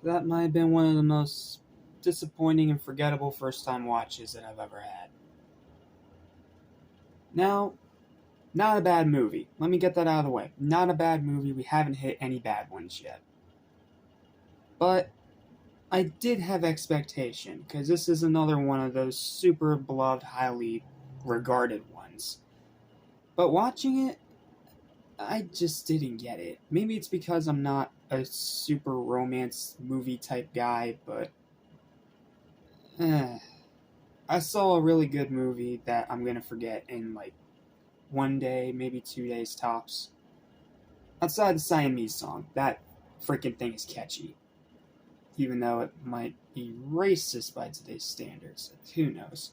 that might have been one of the most disappointing and forgettable first-time watches that I've ever had. Now, not a bad movie. Let me get that out of the way. Not a bad movie. We haven't hit any bad ones yet. But I did have expectation, because this is another one of those super beloved, highly regarded ones. But watching it, I just didn't get it. Maybe it's because I'm not a super romance movie type guy, but I saw a really good movie that I'm gonna forget in like one day, maybe 2 days tops. Outside the Siamese song, that freaking thing is catchy. Even though it might be racist by today's standards. Who knows?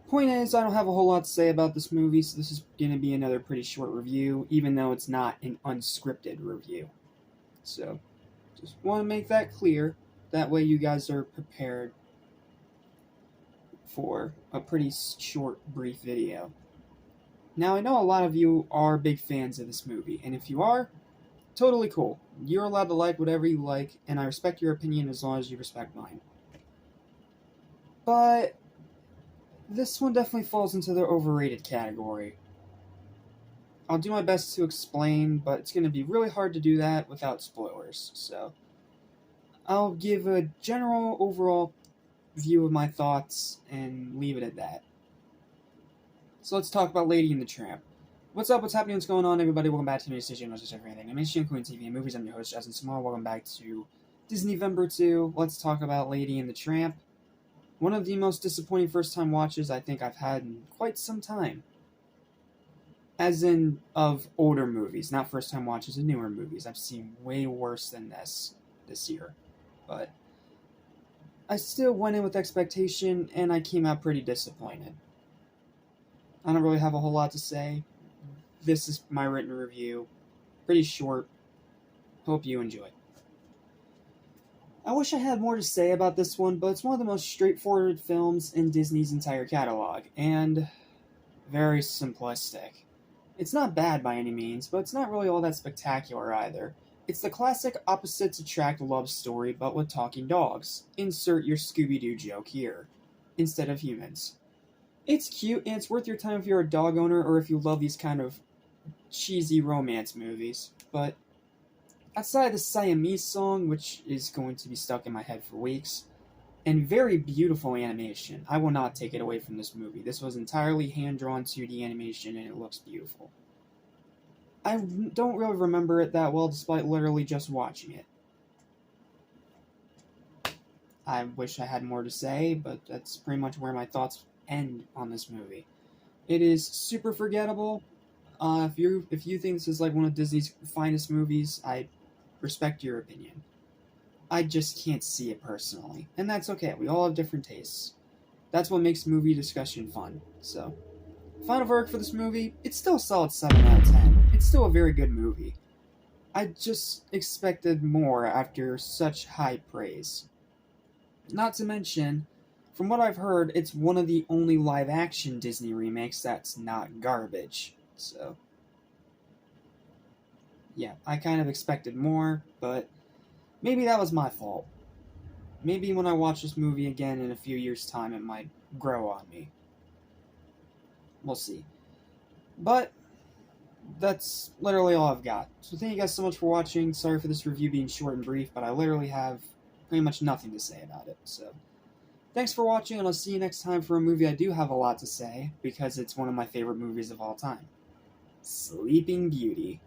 Point is, I don't have a whole lot to say about this movie, so this is going to be another pretty short review, even though it's not an unscripted review. So, just want to make that clear. That way you guys are prepared for a pretty short, brief video. Now, I know a lot of you are big fans of this movie, and if you are, totally cool. You're allowed to like whatever you like, and I respect your opinion as long as you respect mine. But this one definitely falls into the overrated category. I'll do my best to explain, but it's going to be really hard to do that without spoilers, so I'll give a general overall view of my thoughts and leave it at that. So let's talk about Lady and the Tramp. What's up, what's happening, what's going on, everybody? Welcome back to today's decision, just everything. I'm Asian Queen TV and Movies. I'm your host, Justin Small. Welcome back to DisneyVember 2. Let's talk about Lady and the Tramp. One of the most disappointing first-time watches I think I've had in quite some time. As in, of older movies, not first-time watches of newer movies. I've seen way worse than this year. But I still went in with expectation, and I came out pretty disappointed. I don't really have a whole lot to say. This is my written review. Pretty short. Hope you enjoy. I wish I had more to say about this one, but it's one of the most straightforward films in Disney's entire catalog, and very simplistic. It's not bad by any means, but it's not really all that spectacular either. It's the classic opposites attract love story, but with talking dogs. Insert your Scooby-Doo joke here, instead of humans. It's cute, and it's worth your time if you're a dog owner, or if you love these kind of cheesy romance movies, but outside the Siamese song, which is going to be stuck in my head for weeks, and very beautiful animation, I will not take it away from this movie. This was entirely hand-drawn 2D animation, and it looks beautiful. I don't really remember it that well, despite literally just watching it. I wish I had more to say, but that's pretty much where my thoughts end on this movie. It is super forgettable. If you think this is like one of Disney's finest movies, I respect your opinion. I just can't see it personally, and that's okay. We all have different tastes. That's what makes movie discussion fun. So, final verdict for this movie: it's still a solid 7 out of 10. It's still a very good movie. I just expected more after such high praise. Not to mention, from what I've heard, it's one of the only live-action Disney remakes that's not garbage. So, yeah, I kind of expected more, but maybe that was my fault. Maybe when I watch this movie again in a few years' time, it might grow on me. We'll see. But that's literally all I've got. So thank you guys so much for watching. Sorry for this review being short and brief, but I literally have pretty much nothing to say about it. So thanks for watching, and I'll see you next time for a movie I do have a lot to say, because it's one of my favorite movies of all time. Sleeping Beauty.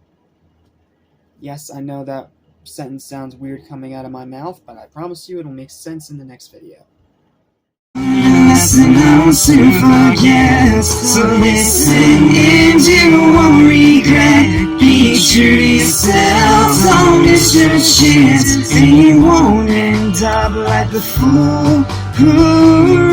Yes, I know that sentence sounds weird coming out of my mouth, but I promise you it'll make sense in the next video. Listen, I will soon forget. So listen and you won't regret. Be true to yourself, don't miss your chance, and you won't end up like the fool who